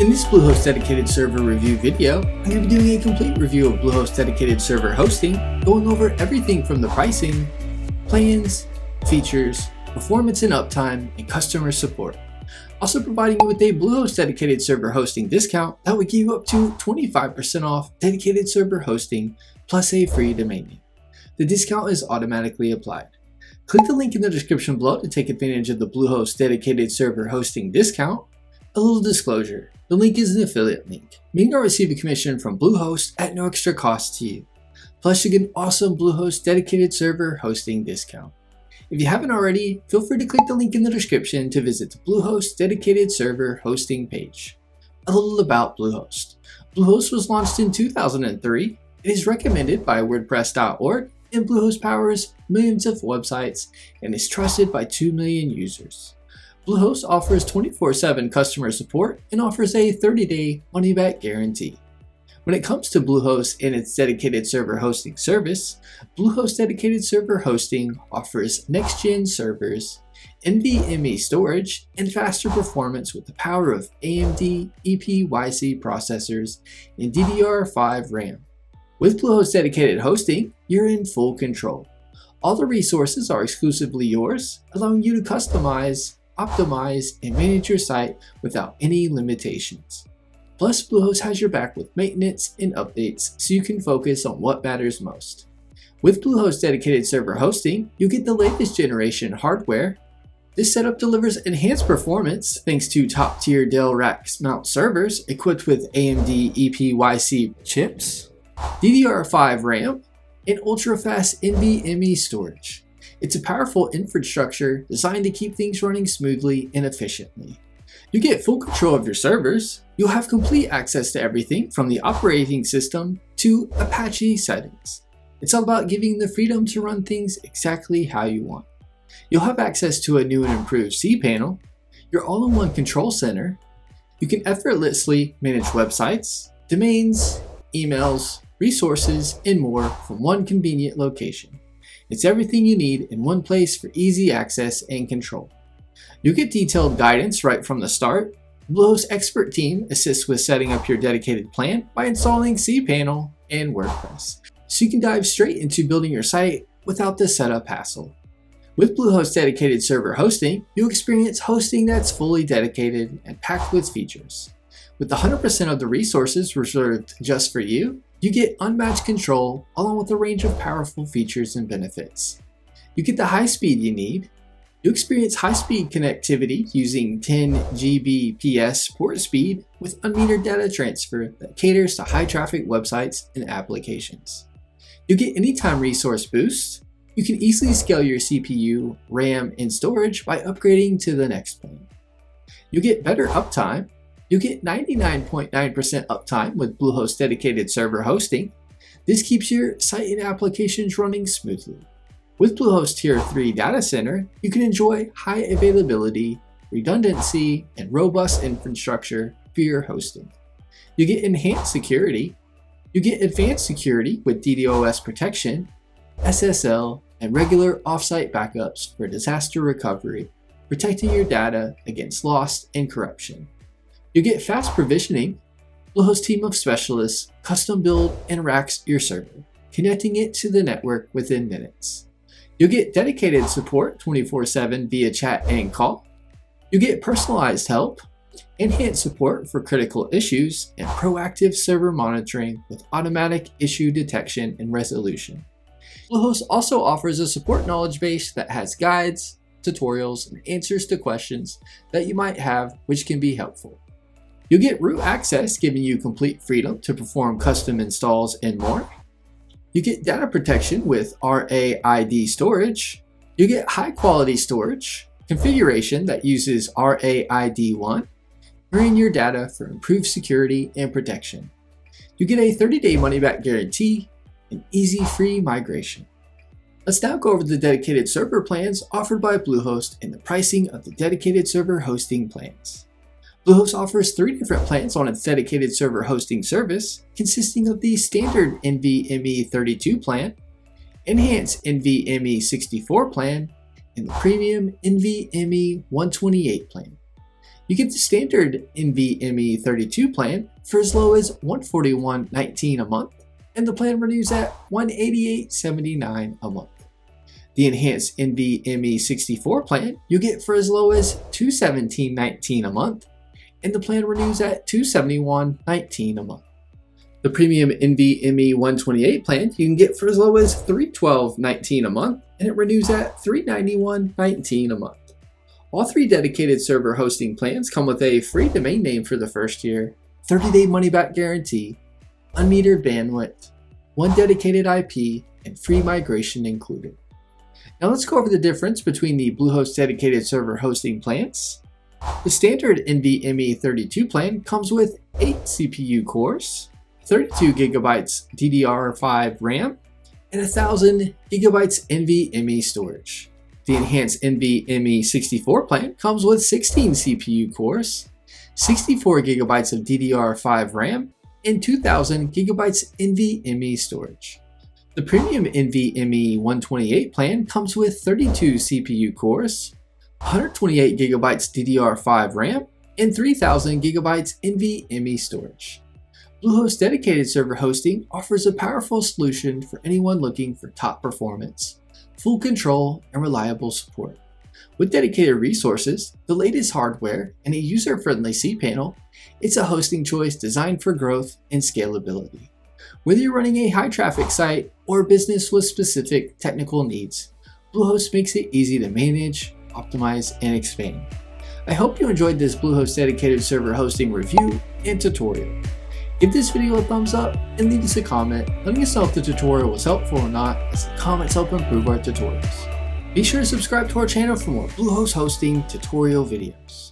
In this Bluehost dedicated server review video, I'm going to be doing a complete review of Bluehost dedicated server hosting, going over everything from the pricing, plans, features, performance and uptime, and customer support. Also providing you with a Bluehost dedicated server hosting discount that would give you up to 25% off dedicated server hosting plus a free domain name. The discount is automatically applied. Click the link in the description below to take advantage of the Bluehost dedicated server hosting discount. A little disclosure, the link is an affiliate link, meaning I'll receive a commission from Bluehost at no extra cost to you. Plus you get an awesome Bluehost dedicated server hosting discount. If you haven't already, feel free to click the link in the description to visit the Bluehost dedicated server hosting page. A little about Bluehost. Bluehost was launched in 2003. It is recommended by WordPress.org, and Bluehost powers millions of websites and is trusted by 2 million users. Bluehost offers 24/7 customer support and offers a 30-day money-back guarantee. When it comes to Bluehost and its dedicated server hosting service, Bluehost dedicated server hosting offers next-gen servers, NVMe storage, and faster performance with the power of AMD EPYC processors and DDR5 RAM. With Bluehost dedicated hosting, you're in full control. All the resources are exclusively yours, allowing you to customize, optimize, and manage your site without any limitations. Plus, Bluehost has your back with maintenance and updates so you can focus on what matters most. With Bluehost dedicated server hosting, you get the latest generation hardware. This setup delivers enhanced performance thanks to top-tier Dell rack mount servers equipped with AMD EPYC chips, DDR5 RAM, and ultra-fast NVMe storage. It's a powerful infrastructure designed to keep things running smoothly and efficiently. You get full control of your servers. You'll have complete access to everything from the operating system to Apache settings. It's all about giving the freedom to run things exactly how you want. You'll have access to a new and improved cPanel, your all-in-one control center. You can effortlessly manage websites, domains, emails, resources, and more from one convenient location. It's everything you need in one place for easy access and control. You get detailed guidance right from the start. Bluehost's expert team assists with setting up your dedicated plan by installing cPanel and WordPress, so you can dive straight into building your site without the setup hassle. With Bluehost dedicated server hosting, you'll experience hosting that's fully dedicated and packed with features. With 100% of the resources reserved just for you, you get unmatched control along with a range of powerful features and benefits. You get the high speed you need. You experience high-speed connectivity using 10 Gbps port speed with unmetered data transfer that caters to high-traffic websites and applications. You get anytime resource boost. You can easily scale your CPU, RAM, and storage by upgrading to the next plan. You get better uptime. You get 99.9% uptime with Bluehost dedicated server hosting. This keeps your site and applications running smoothly. With Bluehost Tier 3 data center, you can enjoy high availability, redundancy, and robust infrastructure for your hosting. You get enhanced security. You get advanced security with DDoS protection, SSL, and regular offsite backups for disaster recovery, protecting your data against loss and corruption. You get fast provisioning. Bluehost team of specialists custom build and racks your server, connecting it to the network within minutes. You'll get dedicated support 24/7 via chat and call. You get personalized help, enhanced support for critical issues, and proactive server monitoring with automatic issue detection and resolution. Bluehost also offers a support knowledge base that has guides, tutorials, and answers to questions that you might have, which can be helpful. You'll get root access, giving you complete freedom to perform custom installs and more. You get data protection with RAID storage. You get high quality storage, configuration that uses RAID1, mirroring your data for improved security and protection. You get a 30-day money-back guarantee and easy free migration. Let's now go over the dedicated server plans offered by Bluehost and the pricing of the dedicated server hosting plans. Bluehost offers 3 different plans on its dedicated server hosting service, consisting of the Standard NVMe 32 plan, Enhanced NVME 64 plan, and the Premium NVMe 128 plan. You get the standard NVMe 32 plan for as low as $141.19 a month, and the plan renews at $188.79 a month. The Enhanced NVMe 64 plan you get for as low as $217.19 a month, and the plan renews at $271.19 a month. The Premium NVMe 128 plan you can get for as low as $312.19 a month, and it renews at $391.19 a month. All three dedicated server hosting plans come with a free domain name for the first year, 30-day money-back guarantee, unmetered bandwidth, one dedicated IP, and free migration included. Now let's go over the difference between the Bluehost dedicated server hosting plans. The standard NVMe 32 plan comes with 8 CPU cores, 32 GB DDR5 RAM, and 1000 GB NVMe storage. The Enhanced NVMe 64 plan comes with 16 CPU cores, 64 GB of DDR5 RAM, and 2000 GB NVMe storage. The Premium NVMe 128 plan comes with 32 CPU cores, 128 GB DDR5 RAM, and 3000 GB NVMe storage. Bluehost dedicated server hosting offers a powerful solution for anyone looking for top performance, full control, and reliable support. With dedicated resources, the latest hardware, and a user-friendly cPanel, it's a hosting choice designed for growth and scalability. Whether you're running a high-traffic site or a business with specific technical needs, Bluehost makes it easy to manage, optimize, and expand. I hope you enjoyed this Bluehost dedicated server hosting review and tutorial. Give this video a thumbs up and leave us a comment letting us know if the tutorial was helpful or not, as the comments help improve our tutorials. Be sure to subscribe to our channel for more Bluehost hosting tutorial videos.